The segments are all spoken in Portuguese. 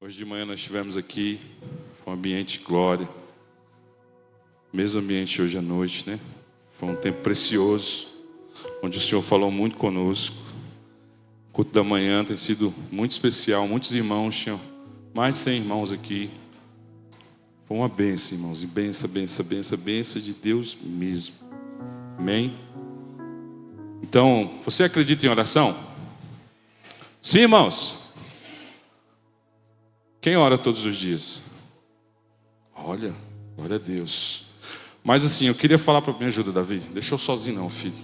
Hoje de manhã nós estivemos aqui, foi um ambiente de glória. Mesmo ambiente hoje à noite, né? Foi um tempo precioso, onde o Senhor falou muito conosco. O culto da manhã tem sido muito especial, muitos irmãos, tinham mais de 100 irmãos aqui. Foi uma bênção, irmãos, e bênção de Deus mesmo. Amém? Então, você acredita em oração? Sim, irmãos? Quem ora todos os dias? Olha, glória a Deus. Mas assim, eu queria falar para... Me ajuda, Davi. Deixa eu sozinho não, filho.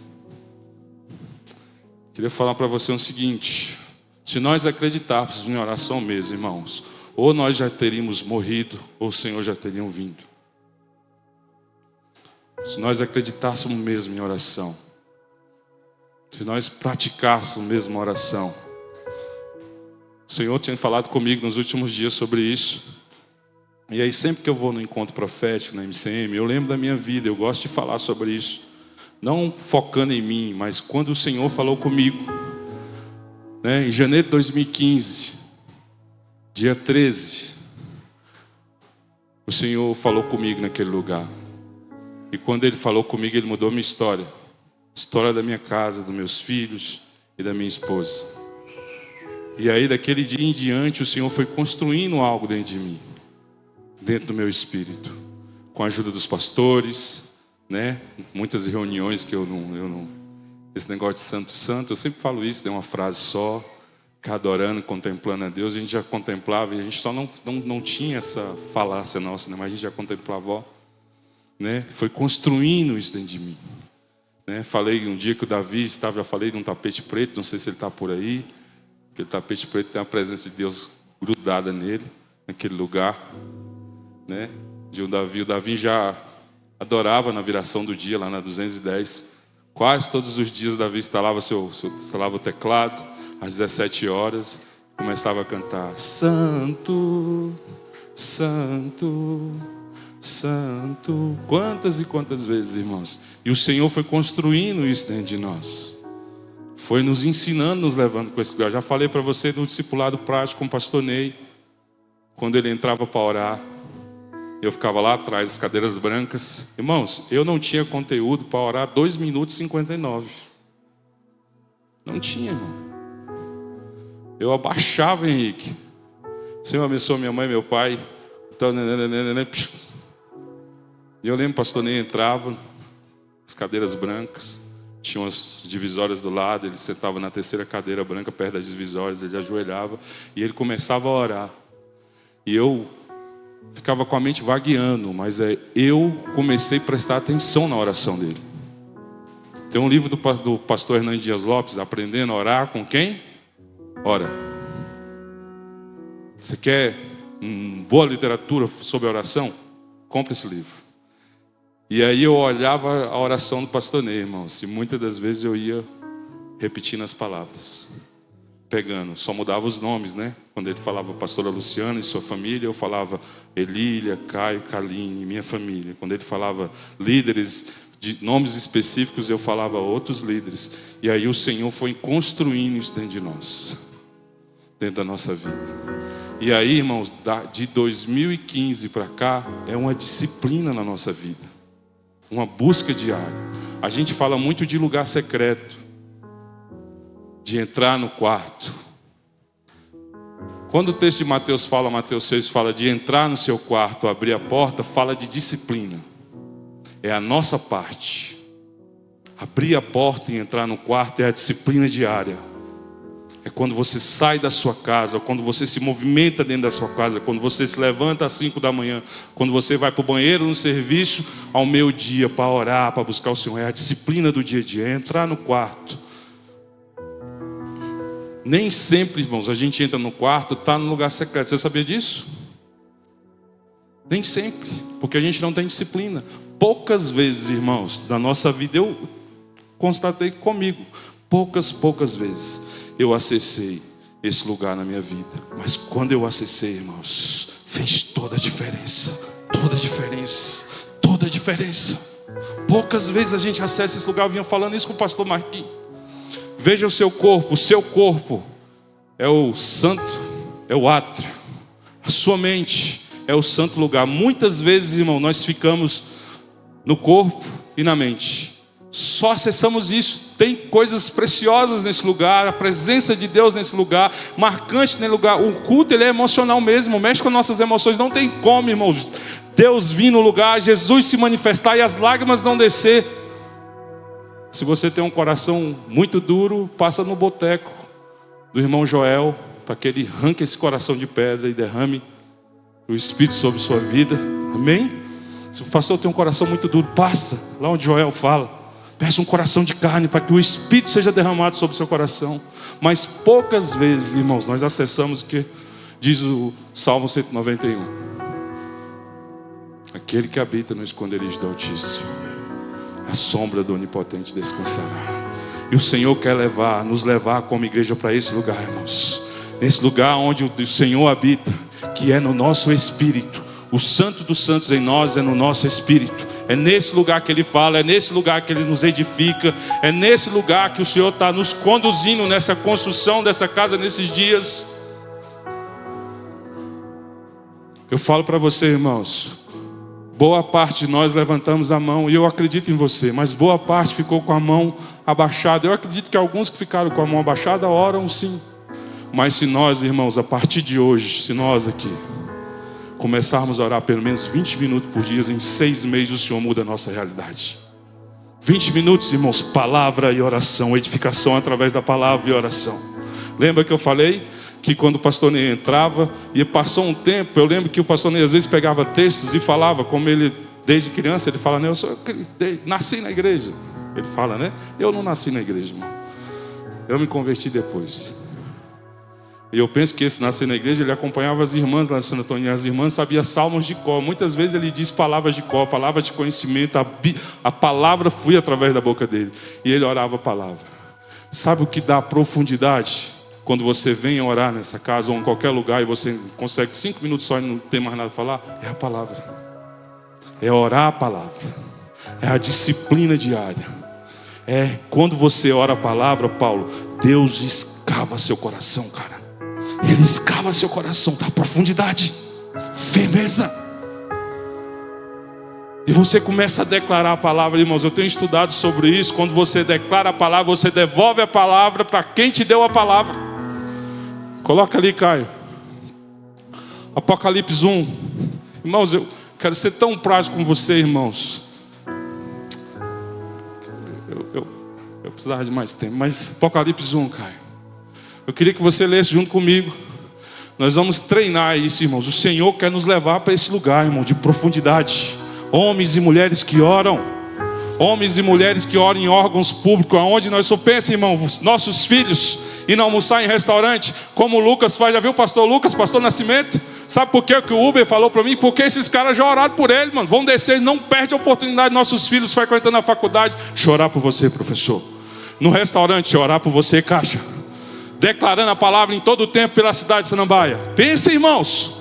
Queria falar para você o seguinte. Se nós acreditássemos em oração mesmo, irmãos, ou nós já teríamos morrido, ou o Senhor já teria vindo. Se nós acreditássemos mesmo em oração, se nós praticássemos mesmo a oração, o Senhor tinha falado comigo nos últimos dias sobre isso. E aí sempre que eu vou no encontro profético, na MCM, eu lembro da minha vida, eu gosto de falar sobre isso. Não focando em mim, mas quando o Senhor falou comigo, né, em janeiro de 2015, dia 13, o Senhor falou comigo naquele lugar. E quando Ele falou comigo, Ele mudou minha história. História da minha casa, dos meus filhos e da minha esposa. E aí daquele dia em diante o Senhor foi construindo algo dentro de mim, dentro do meu espírito, com a ajuda dos pastores, né? Muitas reuniões que eu não esse negócio de santo, eu sempre falo isso, tem uma frase só, cada orando, contemplando a Deus, a gente já contemplava e a gente só não tinha essa falácia nossa, né? Mas a gente já contemplava, né? Foi construindo isso dentro de mim, né? Falei um dia que o Davi estava, eu falei de um tapete preto, não sei se ele está por aí. Aquele tapete preto tem a presença de Deus grudada nele, naquele lugar, né? O Davi já adorava na viração do dia, lá na 210. Quase todos os dias o Davi instalava o teclado, às 17 horas, começava a cantar: Santo, Santo, Santo. Quantas e quantas vezes, irmãos? E o Senhor foi construindo isso dentro de nós. Foi nos ensinando, nos levando com esse lugar. Já falei para você no discipulado prático com o pastor Ney. Quando ele entrava para orar, eu ficava lá atrás, as cadeiras brancas. Irmãos, eu não tinha conteúdo para orar 2 minutos e 59. Não tinha, irmão. Eu abaixava, Henrique. Senhor abençoe minha mãe e meu pai. E eu lembro, o pastor Ney entrava, as cadeiras brancas. Tinha umas divisórias do lado, ele sentava na terceira cadeira branca, perto das divisórias, ele ajoelhava e ele começava a orar. E eu ficava com a mente vagueando, mas eu comecei a prestar atenção na oração dele. Tem um livro do pastor Hernando Dias Lopes, Aprendendo a Orar com quem? Ora. Você quer boa literatura sobre oração? Compre esse livro. E aí eu olhava a oração do pastor Ney, irmãos, e muitas das vezes eu ia repetindo as palavras, pegando, só mudava os nomes, né? Quando ele falava pastora Luciana e sua família, eu falava Elília, Caio, Kaline, minha família. Quando ele falava líderes de nomes específicos, eu falava outros líderes. E aí o Senhor foi construindo isso dentro de nós, dentro da nossa vida. E aí, irmãos, de 2015 para cá, é uma disciplina na nossa vida. Uma busca diária. A gente fala muito de lugar secreto, de entrar no quarto. Quando o texto de Mateus 6 fala de entrar no seu quarto, abrir a porta, fala de disciplina. É a nossa parte. Abrir a porta e entrar no quarto é a disciplina diária. É quando você sai da sua casa, quando você se movimenta dentro da sua casa, quando você se levanta às 5 da manhã, quando você vai para o banheiro no serviço ao meio-dia para orar, para buscar o Senhor. É a disciplina do dia a dia, é entrar no quarto. Nem sempre, irmãos, a gente entra no quarto, está no lugar secreto. Você sabia disso? Nem sempre, porque a gente não tem disciplina. Poucas vezes, irmãos, da nossa vida, eu constatei comigo, poucas vezes eu acessei esse lugar na minha vida. Mas quando eu acessei, irmãos, fez toda a diferença. Toda a diferença. Toda a diferença. Poucas vezes a gente acessa esse lugar. Eu vinha falando isso com o pastor Marquinhos. Veja o seu corpo é o santo, é o átrio. A sua mente é o santo lugar. Muitas vezes, irmão, nós ficamos no corpo e na mente. Só acessamos isso. Tem coisas preciosas nesse lugar, a presença de Deus nesse lugar, marcante nesse lugar. O culto, ele é emocional mesmo, mexe com nossas emoções. Não tem como, irmãos, Deus vir no lugar, Jesus se manifestar e as lágrimas não descer. Se você tem um coração muito duro, passa no boteco do irmão Joel, para que ele arranque esse coração de pedra e derrame o Espírito sobre sua vida. Amém? Se o pastor tem um coração muito duro, passa lá onde Joel fala. Peça um coração de carne para que o Espírito seja derramado sobre o seu coração. Mas poucas vezes, irmãos, nós acessamos o que diz o Salmo 191. Aquele que habita no esconderijo do Altíssimo, a sombra do Onipotente descansará. E o Senhor quer nos levar como igreja para esse lugar, irmãos. Nesse lugar onde o Senhor habita, que é no nosso espírito. O Santo dos Santos em nós é no nosso espírito. É nesse lugar que Ele fala, é nesse lugar que Ele nos edifica. É nesse lugar que o Senhor está nos conduzindo nessa construção dessa casa nesses dias. Eu falo para você, irmãos, boa parte de nós levantamos a mão, e eu acredito em você, mas boa parte ficou com a mão abaixada. Eu acredito que alguns que ficaram com a mão abaixada oram sim. Mas se nós, irmãos, a partir de hoje, se nós aqui começarmos a orar pelo menos 20 minutos por dia, em 6 meses o Senhor muda a nossa realidade. 20 minutos, irmãos, palavra e oração, edificação através da palavra e oração. Lembra que eu falei que quando o pastor Ney entrava, e passou um tempo, eu lembro que o pastor Ney às vezes pegava textos e falava, como ele, desde criança, ele fala, né, nasci na igreja. Ele fala, né? Eu não nasci na igreja, irmão. Eu me converti depois. E eu penso que esse nascer na igreja, ele acompanhava as irmãs lá em Santo Antônio. E as irmãs sabiam salmos de cor. Muitas vezes ele diz palavras de cor, palavras de conhecimento. A palavra fluía através da boca dele. E ele orava a palavra. Sabe o que dá profundidade? Quando você vem orar nessa casa ou em qualquer lugar e você consegue 5 minutos só e não tem mais nada a falar, é a palavra. É orar a palavra. É a disciplina diária. É quando você ora a palavra, Paulo, Deus escava seu coração, cara. Ele escava seu coração, dá profundidade, firmeza. E você começa a declarar a palavra, irmãos. Eu tenho estudado sobre isso. Quando você declara a palavra, você devolve a palavra para quem te deu a palavra. Coloca ali, Caio. Apocalipse 1. Irmãos, eu quero ser tão prático com você, irmãos. Eu precisava de mais tempo, mas Apocalipse 1, Caio. Eu queria que você lesse junto comigo. Nós vamos treinar isso, irmãos. O Senhor quer nos levar para esse lugar, irmão, de profundidade. Homens e mulheres que oram. Homens e mulheres que oram em órgãos públicos, aonde nós só pensamos, irmão, nossos filhos ir almoçar em restaurante, como o Lucas faz. Já viu o pastor Lucas, pastor Nascimento? Sabe por que o Uber falou para mim? Porque esses caras já oraram por ele, mano. Vão descer, não perde a oportunidade de nossos filhos frequentando a faculdade. Chorar por você, professor. No restaurante, orar por você, caixa. Declarando a palavra em todo o tempo pela cidade de Samambaia. Pensem, irmãos.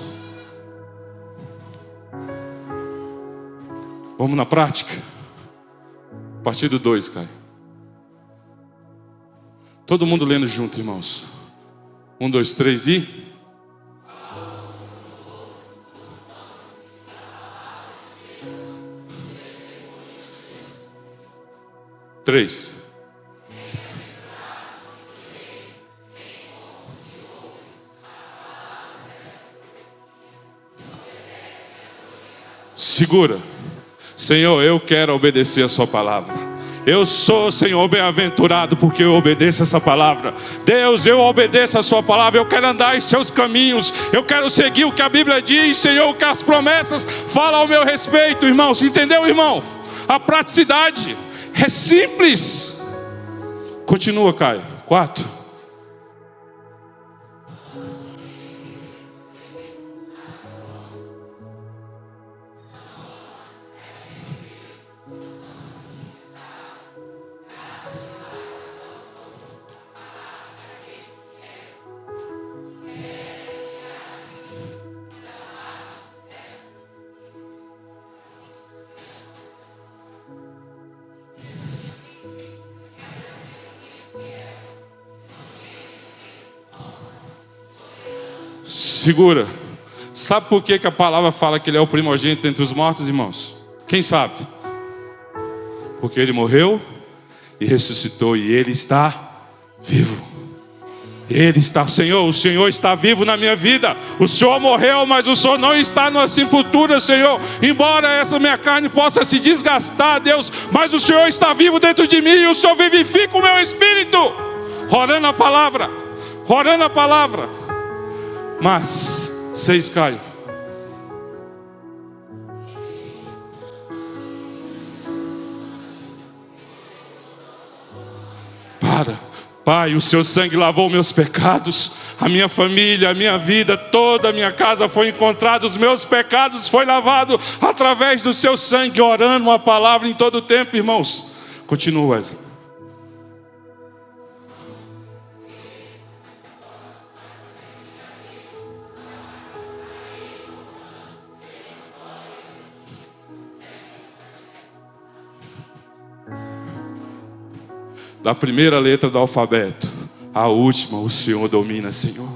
Vamos na prática. A partir do 2, Caio. Todo mundo lendo junto, irmãos. 1, 2, 3 e... 3. Segura. Senhor, eu quero obedecer a sua palavra. Eu sou, Senhor, bem-aventurado porque eu obedeço essa palavra. Deus, eu obedeço a sua palavra. Eu quero andar em seus caminhos. Eu quero seguir o que a Bíblia diz, Senhor, o que as promessas falam ao meu respeito, irmãos. Entendeu, irmão? A praticidade é simples. Continua, Caio. 4. Segura. Sabe por que a palavra fala que ele é o primogênito entre os mortos, irmãos? Quem sabe? Porque ele morreu e ressuscitou e ele está vivo. Ele está, Senhor, o Senhor está vivo na minha vida. O Senhor morreu, mas o Senhor não está na sepultura, Senhor. Embora essa minha carne possa se desgastar, Deus, mas o Senhor está vivo dentro de mim e o Senhor vivifica o meu espírito. Orando a palavra, orando a palavra. Mas, 6, Caio. Pai, o seu sangue lavou meus pecados, a minha família, a minha vida, toda a minha casa foi encontrada, os meus pecados foi lavado através do seu sangue, orando uma palavra em todo o tempo, irmãos. Continua, Wesley. Da primeira letra do alfabeto à última, o Senhor domina, Senhor.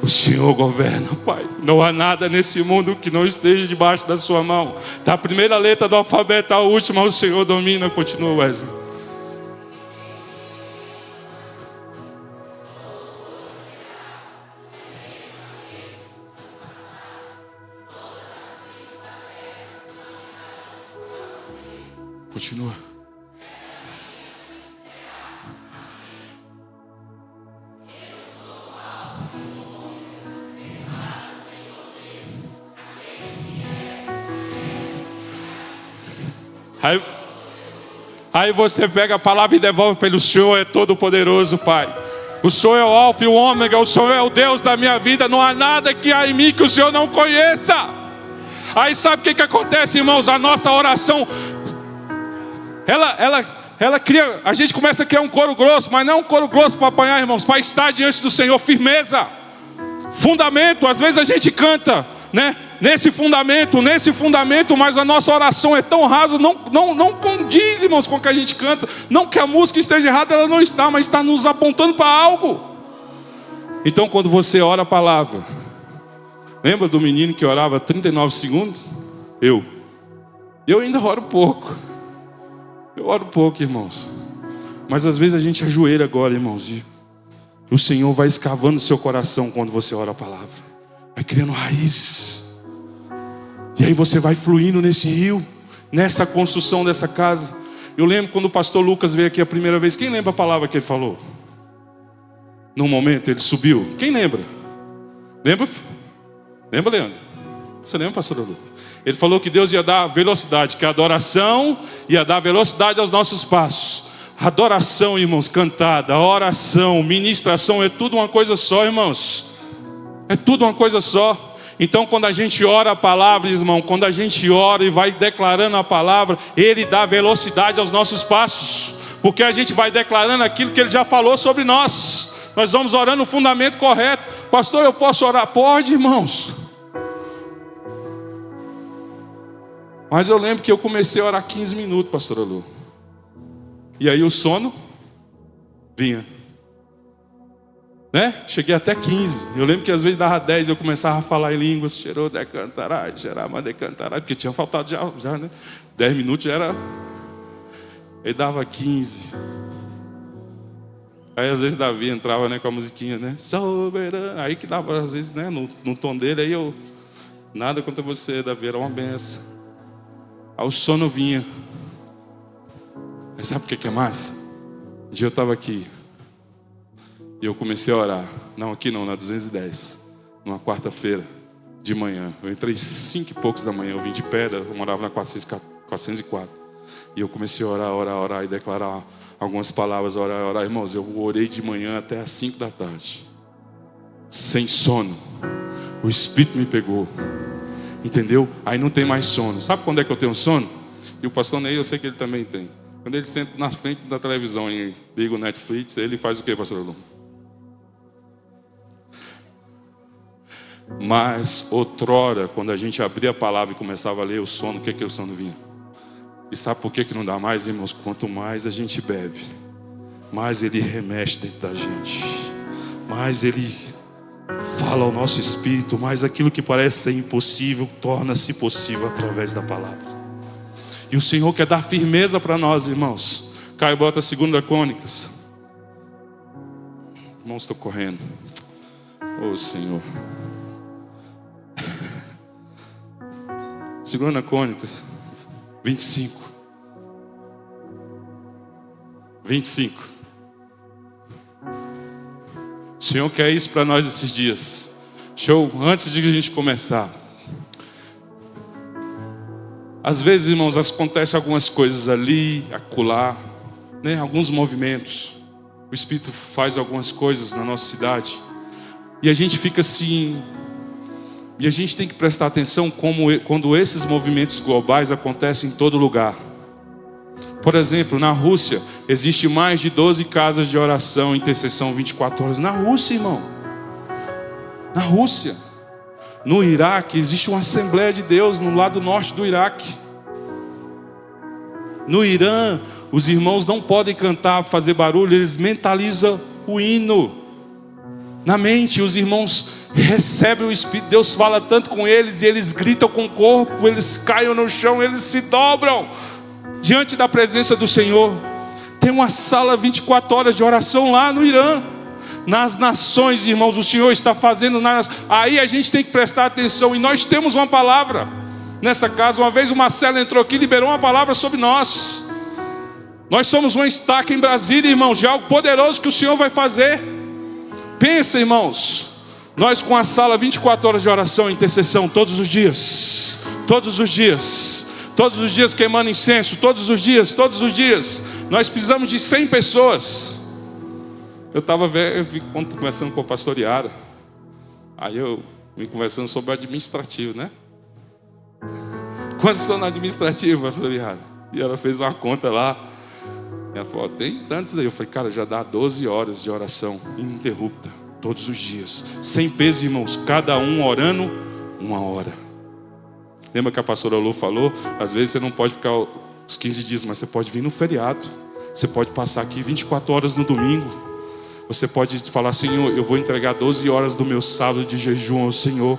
O Senhor governa, Pai. Não há nada nesse mundo que não esteja debaixo da sua mão. Da primeira letra do alfabeto à última, o Senhor domina. Continua, Wesley. Continua. Aí você pega a palavra e devolve para ele. O Senhor é todo poderoso, Pai. O Senhor é o alfa e o ômega. O Senhor é o Deus da minha vida. Não há nada que há em mim que o Senhor não conheça. Aí sabe o que acontece, irmãos? A nossa oração, ela cria, a gente começa a criar um coro grosso. Mas não é um coro grosso para apanhar, irmãos, para estar diante do Senhor. Firmeza, fundamento. Às vezes a gente canta, né? Nesse fundamento, mas a nossa oração é tão rasa, não condiz, irmãos, com o que a gente canta. Não que a música esteja errada, ela não está, mas está nos apontando para algo. Então quando você ora a palavra, lembra do menino que orava 39 segundos? Eu ainda oro pouco. Eu oro pouco, irmãos. Mas às vezes a gente ajoelha agora, irmãos, e o Senhor vai escavando o seu coração quando você ora a palavra. Vai criando raízes. E aí você vai fluindo nesse rio, nessa construção dessa casa. Eu lembro quando o pastor Lucas veio aqui a primeira vez. Quem lembra a palavra que ele falou? Num momento ele subiu. Quem lembra? Lembra? Lembra, Leandro? Você lembra, pastor Lucas? Ele falou que Deus ia dar velocidade, que a adoração ia dar velocidade aos nossos passos. Adoração, irmãos, cantada, oração, ministração, é tudo uma coisa só, irmãos. É tudo uma coisa só. Então quando a gente ora a palavra, irmão, quando a gente ora e vai declarando a palavra, Ele dá velocidade aos nossos passos, porque a gente vai declarando aquilo que Ele já falou sobre nós. Nós vamos orando o fundamento correto. Pastor, eu posso orar? Pode, irmãos. Mas eu lembro que eu comecei a orar 15 minutos, pastor Lu. E aí o sono vinha, né? Cheguei até 15. Eu lembro que às vezes dava 10, eu começava a falar em línguas. Cheirou de cantarai, cheirama de cantarai, porque tinha faltado já, né? 10 minutos já era. Aí dava 15. Aí às vezes Davi entrava, né, com a musiquinha, né? Soberano. Aí que dava às vezes, né, no tom dele. Aí eu, nada contra você, Davi, era uma benção. Aí o sono vinha. Aí sabe o que é massa? Um dia eu estava aqui. E eu comecei a orar. Não, aqui não, na 210. Numa quarta-feira de manhã. Eu entrei 5 e poucos da manhã. Eu vim de pedra, eu morava na 404. E eu comecei a orar e declarar algumas palavras, orar. Irmãos, eu orei de manhã até às 5 da tarde. Sem sono. O Espírito me pegou. Entendeu? Aí não tem mais sono. Sabe quando é que eu tenho sono? E o pastor Ney, eu sei que ele também tem. Quando ele senta na frente da televisão e liga o Netflix, ele faz o que, pastor Lu? Mas outrora, quando a gente abria a palavra e começava a ler o sono, o que o sono vinha? E sabe por que não dá mais, irmãos? Quanto mais a gente bebe, mais ele remexe dentro da gente. Mais ele fala ao nosso espírito, mas aquilo que parece ser impossível torna-se possível através da palavra. E o Senhor quer dar firmeza para nós, irmãos. Caio, bota 2 Crônicas. Irmãos, estou correndo. Oh, Senhor. 2 Crônicas 25. O Senhor quer isso para nós esses dias. Show? Antes de a gente começar. Às vezes, irmãos, acontecem algumas coisas ali, acolá, né? Alguns movimentos. O Espírito faz algumas coisas na nossa cidade. E a gente fica assim. E a gente tem que prestar atenção quando esses movimentos globais acontecem em todo lugar. Por exemplo, na Rússia, existe mais de 12 casas de oração e intercessão 24 horas. Na Rússia, irmão. Na Rússia. No Iraque, existe uma Assembleia de Deus no lado norte do Iraque. No Irã, os irmãos não podem cantar, fazer barulho, eles mentalizam o hino. Na mente, os irmãos recebem o Espírito, Deus fala tanto com eles, e eles gritam com o corpo, eles caem no chão, eles se dobram diante da presença do Senhor. Tem uma sala 24 horas de oração lá no Irã. Nas nações, irmãos, o Senhor está fazendo. Aí a gente tem que prestar atenção. E nós temos uma palavra nessa casa. Uma vez o Marcelo entrou aqui e liberou uma palavra sobre nós. Nós somos uma estaca em Brasília, irmãos, de algo poderoso que o Senhor vai fazer. Pensa, irmãos, nós com a sala 24 horas de oração e intercessão todos os dias. Todos os dias. Todos os dias queimando incenso, todos os dias. Nós precisamos de 100 pessoas. Eu fico conversando com a pastor Yara. Aí eu vim conversando sobre o administrativo, né? Quantos são no administrativo, pastor Yara? E ela fez uma conta lá. Ela falou, tem tantos aí. Eu falei, cara, já dá 12 horas de oração ininterrupta, todos os dias. 100 pesos, irmãos, cada um orando 1 hora. Lembra que a pastora Lu falou? Às vezes você não pode ficar os 15 dias, mas você pode vir no feriado. Você pode passar aqui 24 horas no domingo. Você pode falar, Senhor, eu vou entregar 12 horas do meu sábado de jejum ao Senhor.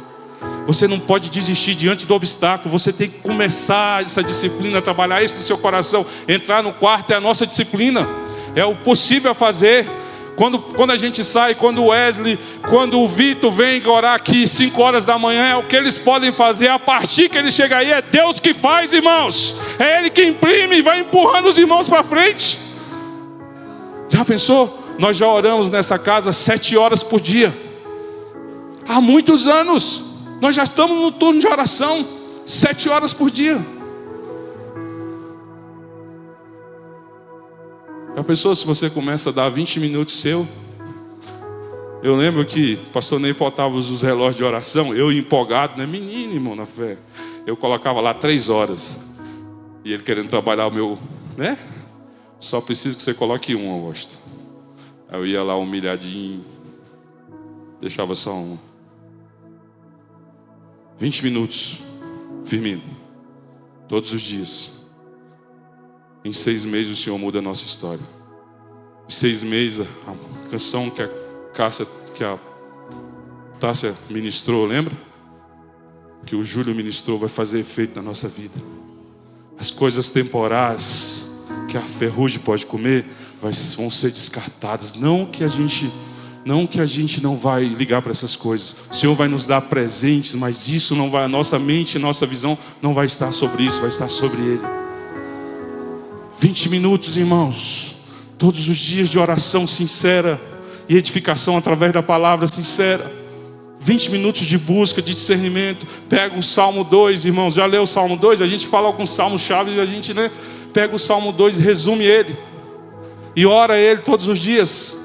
Você não pode desistir diante do obstáculo. Você tem que começar essa disciplina, trabalhar isso no seu coração. Entrar no quarto é a nossa disciplina. É o possível a fazer. Quando a gente sai, quando o Wesley, quando o Vitor vem orar aqui 5 horas da manhã, é o que eles podem fazer. A partir que ele chega aí, é Deus que faz, irmãos. É Ele que imprime e vai empurrando os irmãos para frente. Já pensou? Nós já oramos nessa casa 7 horas por dia. Há muitos anos. Nós já estamos no turno de oração 7 horas por dia. Já pensou se você começa a dar 20 minutos seu? Eu lembro que o pastor Ney faltava os relógios de oração. Eu empolgado, né? Menino, irmão, na fé. Eu colocava lá 3 horas. E ele querendo trabalhar o meu, né? Só preciso que você coloque 1, Augusto. Aí eu ia lá humilhadinho. Deixava só 1. 20 minutos. Firmino. Todos os dias. Em 6 meses o Senhor muda a nossa história. Em 6 meses, a canção que a Tássia ministrou, lembra? Que o Júlio ministrou, vai fazer efeito na nossa vida. As coisas temporais que a ferrugem pode comer vão ser descartadas. Não que a gente não vai ligar para essas coisas. O Senhor vai nos dar presentes, mas isso não vai, a nossa mente, a nossa visão não vai estar sobre isso, vai estar sobre Ele. 20 minutos, irmãos, todos os dias de oração sincera e edificação através da palavra sincera. 20 minutos de busca, de discernimento. Pega o Salmo 2, irmãos, já leu o Salmo 2? A gente fala alguns salmos-chave e a gente, né, pega o Salmo 2 e resume ele. E ora ele todos os dias.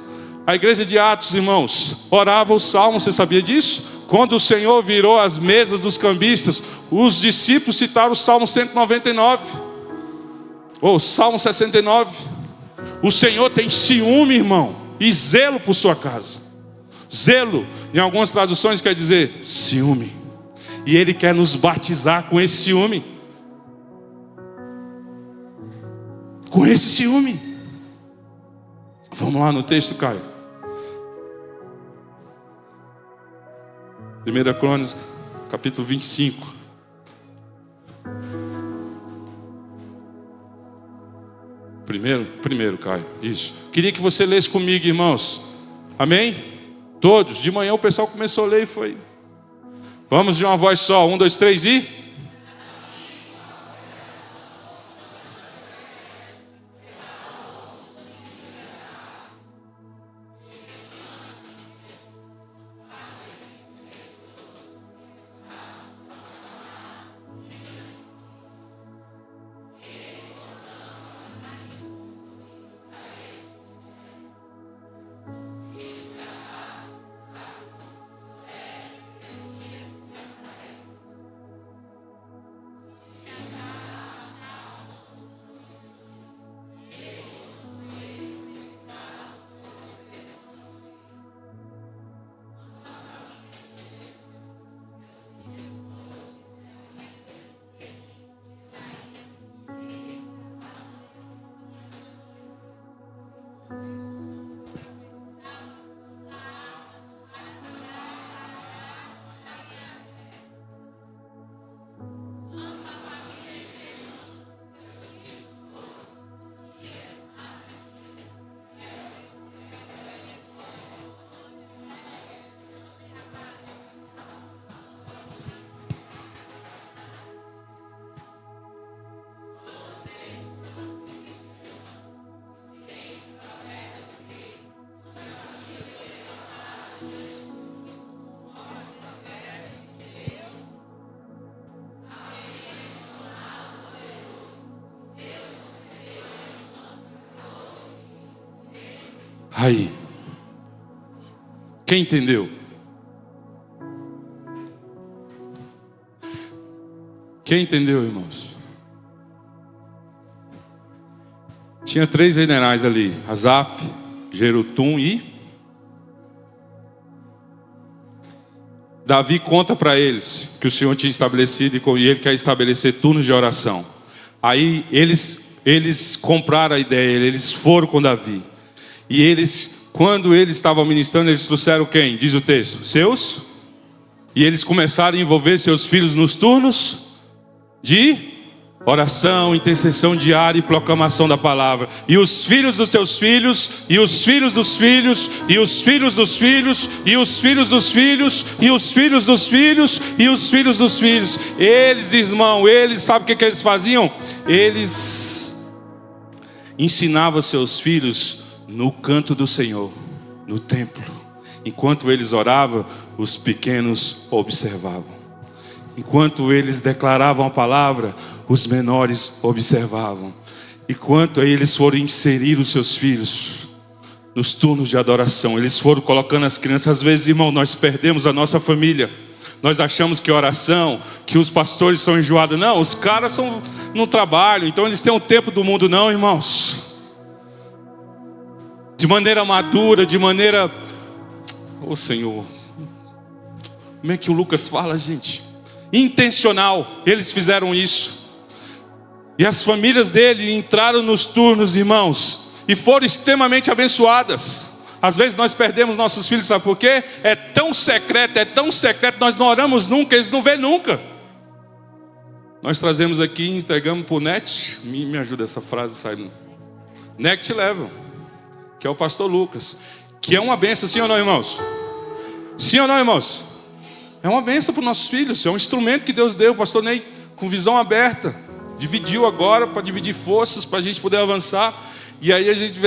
A igreja de Atos, irmãos, orava o Salmo, você sabia disso? Quando o Senhor virou as mesas dos cambistas, os discípulos citaram o Salmo 199. Ou Salmo 69. O Senhor tem ciúme, irmão, e zelo por sua casa. Zelo, em algumas traduções quer dizer ciúme. E Ele quer nos batizar com esse ciúme. Com esse ciúme. Vamos lá no texto, Caio. 1 Crônicas, capítulo 25. Primeiro, Caio. Isso. Queria que você lesse comigo, irmãos. Amém? Todos. De manhã o pessoal começou a ler e foi. Vamos de uma voz só. 1, 2, 3 e... Aí. Quem entendeu? Quem entendeu, irmãos? Tinha 3 generais ali: Asaf, Jedutum e Davi. Conta para eles que o Senhor tinha estabelecido e ele quer estabelecer turnos de oração. Aí eles compraram a ideia, eles foram com Davi. E eles, quando eles estavam ministrando, eles trouxeram quem? Diz o texto: seus. E eles começaram a envolver seus filhos nos turnos de oração, intercessão diária e proclamação da palavra. E os filhos dos teus filhos, e os filhos dos filhos, e os filhos dos filhos, e os filhos dos filhos, e os filhos dos filhos, e os filhos dos filhos. Eles, irmão, eles, sabe o que eles faziam? Eles ensinavam seus filhos no canto do Senhor, no templo. Enquanto eles oravam, os pequenos observavam. Enquanto eles declaravam a palavra, os menores observavam. Enquanto eles foram inserir os seus filhos nos turnos de adoração, eles foram colocando as crianças. Às vezes, irmão, nós perdemos a nossa família. Nós achamos que oração, que os pastores são enjoados. Não, os caras são no trabalho, então eles têm o tempo do mundo. Não, irmãos. De maneira madura, de maneira... Ô Senhor, como é que o Lucas fala, gente? Intencional, eles fizeram isso. E as famílias dele entraram nos turnos, irmãos, e foram extremamente abençoadas. Às vezes nós perdemos nossos filhos, sabe por quê? É tão secreto, nós não oramos nunca, eles não vêem nunca. Nós trazemos aqui e entregamos para o NET. Me ajuda essa frase saindo. Next Level, que é o pastor Lucas, que é uma bênção, sim ou não, irmãos? Sim ou não, irmãos? É uma bênção para os nossos filhos, é um instrumento que Deus deu. O pastor Ney, com visão aberta, dividiu agora para dividir forças, para a gente poder avançar. E aí a gente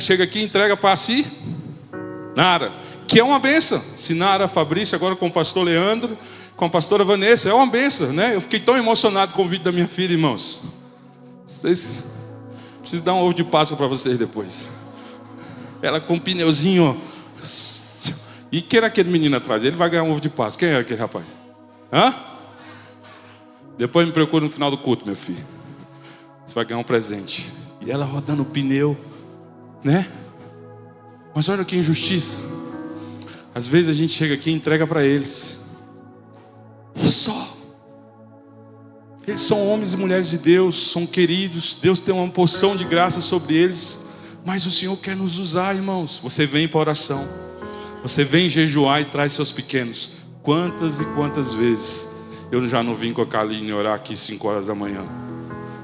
chega aqui e entrega para si, Nara, que é uma bênção. Sinara, Fabrício, agora com o pastor Leandro, com a pastora Vanessa, é uma bênção, né? Eu fiquei tão emocionado com o vídeo da minha filha, irmãos. Vocês precisam dar um ovo de Páscoa para vocês depois. Ela com um pneuzinho, ó. E quem era aquele menino atrás? Ele vai ganhar um ovo de Páscoa. Quem é aquele rapaz? Hã? Depois me procura no final do culto, meu filho. Você vai ganhar um presente. E ela rodando o pneu, né? Mas olha que injustiça. Às vezes a gente chega aqui e entrega para eles. Só. Eles são homens e mulheres de Deus, são queridos. Deus tem uma porção de graça sobre eles. Mas o Senhor quer nos usar, irmãos. Você vem para oração. Você vem jejuar e traz seus pequenos. Quantas e quantas vezes eu já não vim com a Kaline orar aqui 5 horas da manhã.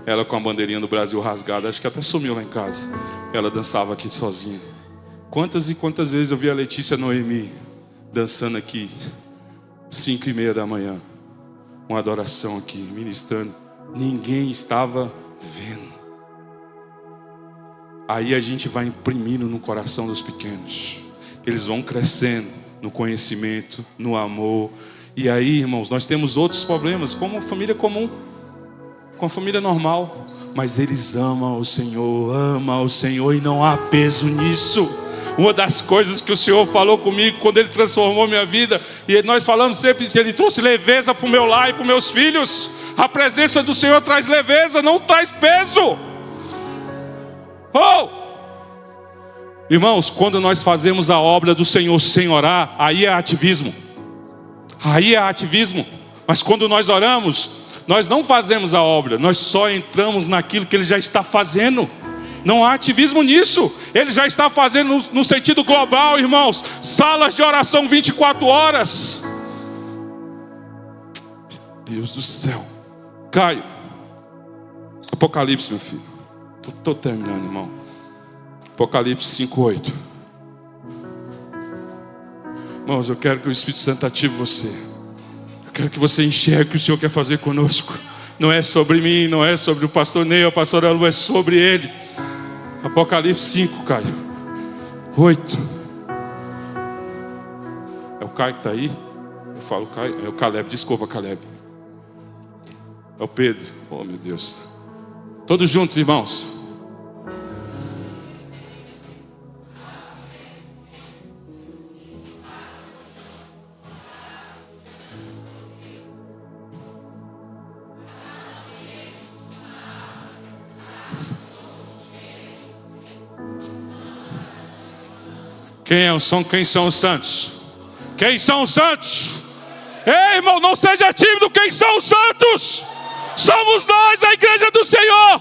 Ela com a bandeirinha do Brasil rasgada, acho que até sumiu lá em casa. Ela dançava aqui sozinha. Quantas e quantas vezes eu vi a Letícia Noemi dançando aqui 5:30 da manhã. Uma adoração aqui, ministrando. Ninguém estava vendo. Aí a gente vai imprimindo no coração dos pequenos. Eles vão crescendo no conhecimento, no amor. E aí, irmãos, nós temos outros problemas, como a família comum, com a família normal. Mas eles amam o Senhor e não há peso nisso. Uma das coisas que o Senhor falou comigo quando Ele transformou minha vida, e nós falamos sempre que Ele trouxe leveza para o meu lar e para os meus filhos. A presença do Senhor traz leveza, não traz peso. Oh! Irmãos, quando nós fazemos a obra do Senhor sem orar, aí é ativismo. Aí é ativismo. Mas quando nós oramos, nós não fazemos a obra, nós só entramos naquilo que Ele já está fazendo. Não há ativismo nisso. Ele já está fazendo no sentido global, irmãos. Salas de oração 24 horas. Deus do céu. Caio. Apocalipse, meu filho. Estou terminando, irmão. Apocalipse 5:8. Irmãos, eu quero que o Espírito Santo ative você. Eu quero que você enxergue o que o Senhor quer fazer conosco. Não é sobre mim, não é sobre o pastor Ney, a pastora Lu, é sobre Ele. Apocalipse 5, Caio. 8. É o Caio que está aí? Eu falo Caio. É o Caleb, desculpa, Caleb. É o Pedro. Oh, meu Deus. Todos juntos, irmãos. Quem são os santos? Quem são os santos? Ei, irmão, não seja tímido. Quem são os santos? Somos nós, a igreja do Senhor.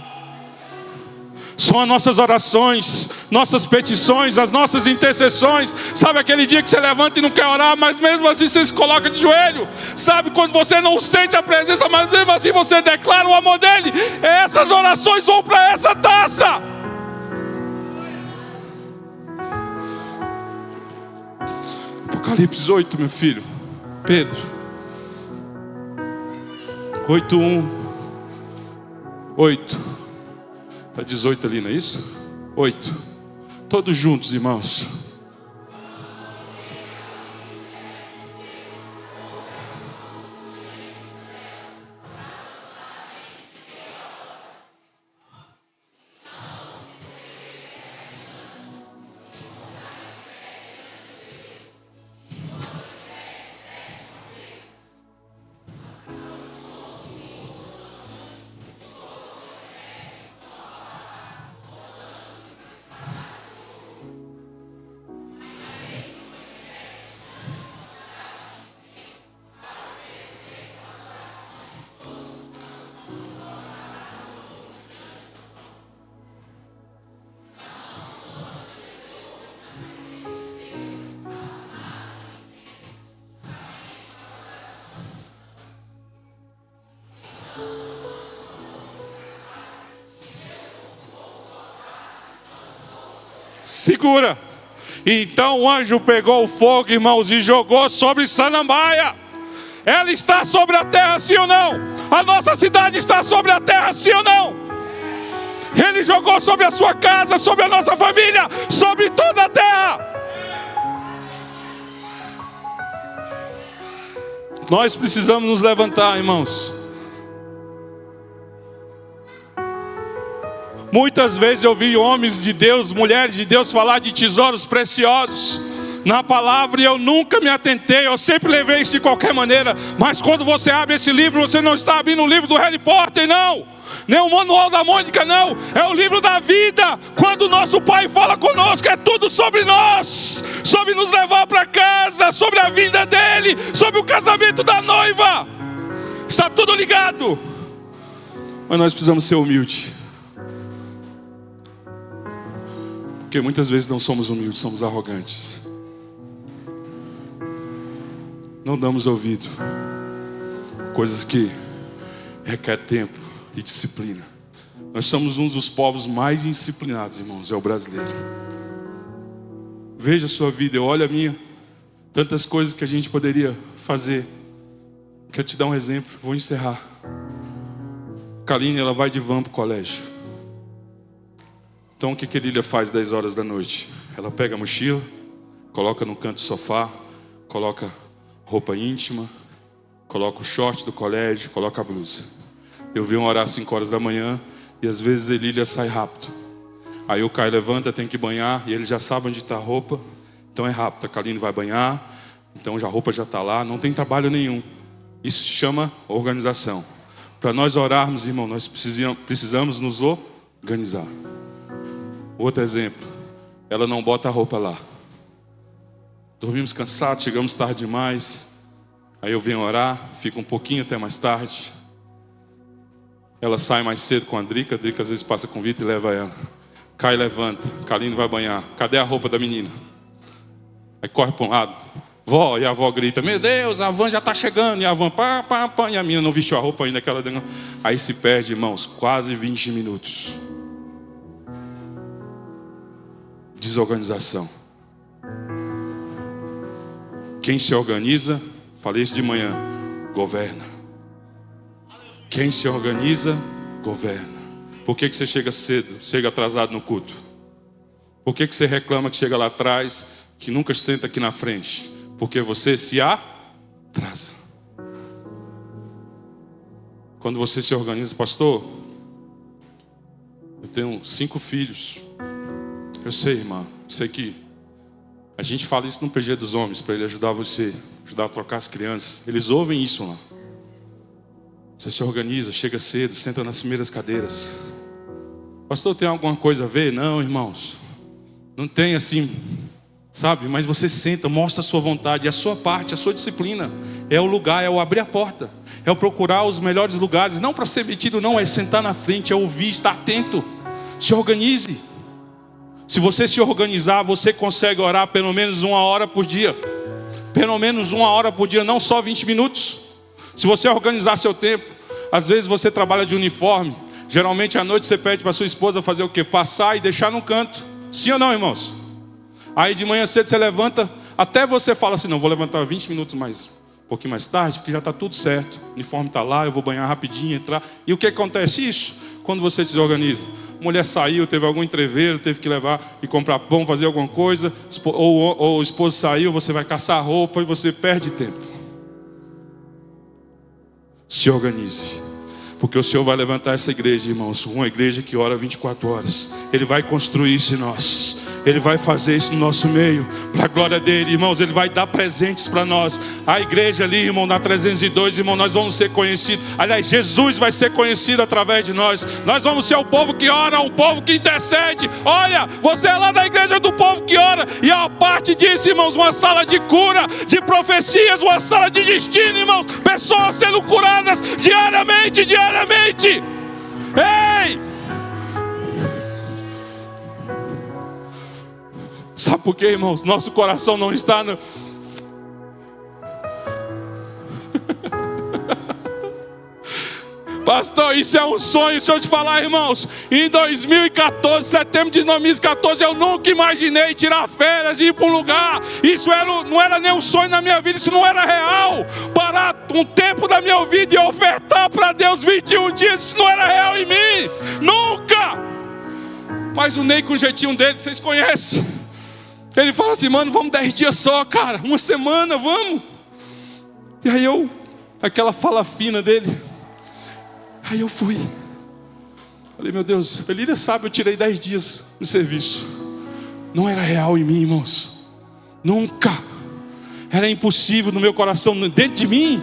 São as nossas orações, nossas petições, as nossas intercessões. Sabe aquele dia que você levanta e não quer orar, mas mesmo assim você se coloca de joelho? Sabe quando você não sente a presença, mas mesmo assim você declara o amor dele? Essas orações vão para essa taça. Apocalipse 8, meu filho. Pedro 8:1. 8. Está 18 ali, não é isso? 8. Todos juntos, irmãos. Segura. Então o anjo pegou o fogo, irmãos, e jogou sobre Samambaia. Ela está sobre a terra, sim ou não? A nossa cidade está sobre a terra, sim ou não? Ele jogou sobre a sua casa, sobre a nossa família, sobre toda a terra. Nós precisamos nos levantar, irmãos. Muitas vezes eu vi homens de Deus, mulheres de Deus falar de tesouros preciosos na palavra e eu nunca me atentei, eu sempre levei isso de qualquer maneira. Mas quando você abre esse livro, você não está abrindo o livro do Harry Potter, não, nem o manual da Mônica, não. É o livro da vida. Quando o nosso Pai fala conosco, é tudo sobre nós, sobre nos levar para casa, sobre a vinda dele, sobre o casamento da noiva. Está tudo ligado. Mas nós precisamos ser humildes. Porque muitas vezes não somos humildes, somos arrogantes. não damos ouvido. Coisas que requer tempo e disciplina. Nós somos um dos povos mais indisciplinados, irmãos, é o brasileiro. Veja a sua vida, eu olho a minha. Tantas coisas que a gente poderia fazer. Quero te dar um exemplo, vou encerrar. Kaline, ela vai de van para o colégio. Então o que a Lília faz 10 horas da noite? Ela pega a mochila, coloca no canto do sofá, coloca roupa íntima, coloca o short do colégio, coloca a blusa. Eu venho orar às 5 horas da manhã e às vezes a Lília sai rápido. Aí o Caio levanta, tem que banhar e ele já sabe onde está a roupa. Então é rápido, a Kaline vai banhar, então a roupa já está lá, não tem trabalho nenhum. Isso se chama organização. Para nós orarmos, irmão, nós precisamos nos organizar. Outro exemplo, ela não bota a roupa lá. Dormimos cansados, chegamos tarde demais. Aí eu venho orar, fico um pouquinho até mais tarde. Ela sai mais cedo com a Drica às vezes passa com o Vitor e leva ela. Cai, levanta, Kaline vai banhar. Cadê a roupa da menina? Aí corre para um lado. Vó, e a avó grita, meu Deus, a van já está chegando. E a van, pá, e a menina não vestiu a roupa ainda. Aí se perde, irmãos, quase 20 minutos. Desorganização. Quem se organiza, falei isso de manhã, governa. Quem se organiza, governa. Por que você chega cedo, chega atrasado no culto? Por que você reclama que chega lá atrás, que nunca senta aqui na frente? Porque você se atrasa. Quando você se organiza, pastor, eu tenho 5 filhos. Eu sei, irmã, sei que a gente fala isso no PG dos homens, para ele ajudar você, ajudar a trocar as crianças. Eles ouvem isso lá. Você se organiza, chega cedo, senta nas primeiras cadeiras. Pastor, tem alguma coisa a ver? Não, irmãos. Não tem assim, sabe? Mas você senta, mostra a sua vontade, a sua parte, a sua disciplina. É o lugar, é o abrir a porta. É o procurar os melhores lugares. Não para ser metido, não. É sentar na frente, é ouvir, estar atento. Se organize. Se você se organizar, você consegue orar pelo menos 1 hora por dia. Pelo menos 1 hora por dia, não só 20 minutos. Se você organizar seu tempo, às vezes você trabalha de uniforme. Geralmente à noite você pede para sua esposa fazer o quê? Passar e deixar num canto. Sim ou não, irmãos? Aí de manhã cedo você levanta, até você fala assim, não, vou levantar 20 minutos mais, um pouquinho mais tarde, porque já está tudo certo. O uniforme está lá, eu vou banhar rapidinho, entrar. E o que acontece isso? Quando você se organiza. A mulher saiu, teve algum entreveiro, teve que levar e comprar pão, fazer alguma coisa. Ou o esposo saiu, você vai caçar roupa e você perde tempo. Se organize. Porque o Senhor vai levantar essa igreja, irmãos. Uma igreja que ora 24 horas. Ele vai construir isso em nós. Ele vai fazer isso no nosso meio, para a glória dele, irmãos. Ele vai dar presentes para nós. A igreja ali, irmão, na 302, irmão, nós vamos ser conhecidos. Aliás, Jesus vai ser conhecido através de nós. Nós vamos ser o povo que ora, o povo que intercede. Olha, você é lá da igreja do povo que ora. E a parte disso, irmãos, uma sala de cura, de profecias, uma sala de destino, irmãos. Pessoas sendo curadas diariamente. Ei! Sabe por quê, irmãos? Nosso coração não está no... Pastor, isso é um sonho. Deixa eu te falar, irmãos. Em 2014, setembro de 2014, eu nunca imaginei tirar férias e ir para um lugar. Isso não era nem um sonho na minha vida. Isso não era real. Parar um tempo da minha vida e ofertar para Deus 21 dias. Isso não era real em mim. Nunca. Mas o Ney, com o jeitinho dele, vocês conhecem. Ele fala assim, mano, vamos 10 dias só, cara. 1 semana, vamos. E aí aquela fala fina dele. Aí eu fui. Falei, meu Deus, ele sabe, eu tirei 10 dias no serviço. Não era real em mim, irmãos. Nunca. Era impossível no meu coração, dentro de mim.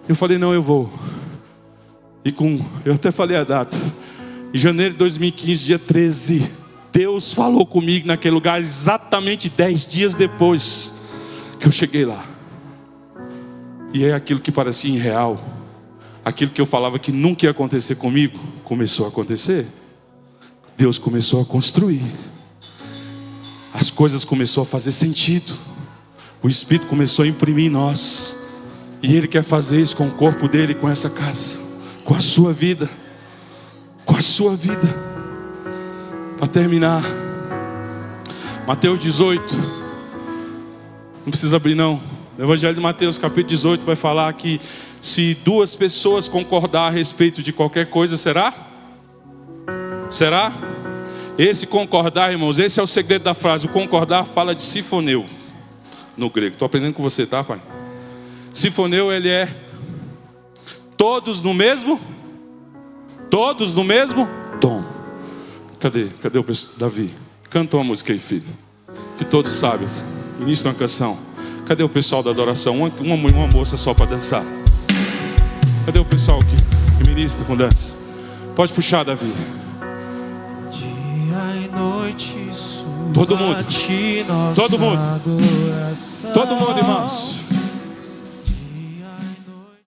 Eu falei, não, eu vou. Eu até falei a data. Em janeiro de 2015, dia 13. Deus falou comigo naquele lugar exatamente 10 dias depois que eu cheguei lá. E é aquilo que parecia irreal. Aquilo que eu falava que nunca ia acontecer comigo, começou a acontecer. Deus começou a construir. As coisas começaram a fazer sentido. O Espírito começou a imprimir em nós. E Ele quer fazer isso com o corpo dele, com essa casa, com a sua vida. Com a sua vida. Para terminar, Mateus 18. Não precisa abrir não. No Evangelho de Mateus, capítulo 18, vai falar que se duas pessoas concordar a respeito de qualquer coisa, será? Será? Esse concordar, irmãos, esse é o segredo da frase. O concordar fala de sifoneu no grego. Estou aprendendo com você, tá, pai? Sifoneu, ele é todos no mesmo tom. Cadê o pessoal? Davi, canta uma música aí, filho, que todos sabem. Ministra uma canção. Cadê o pessoal da adoração? Uma moça só para dançar. Cadê o pessoal que ministra com dança? Pode puxar, Davi. Dia e noite, todo mundo, irmãos.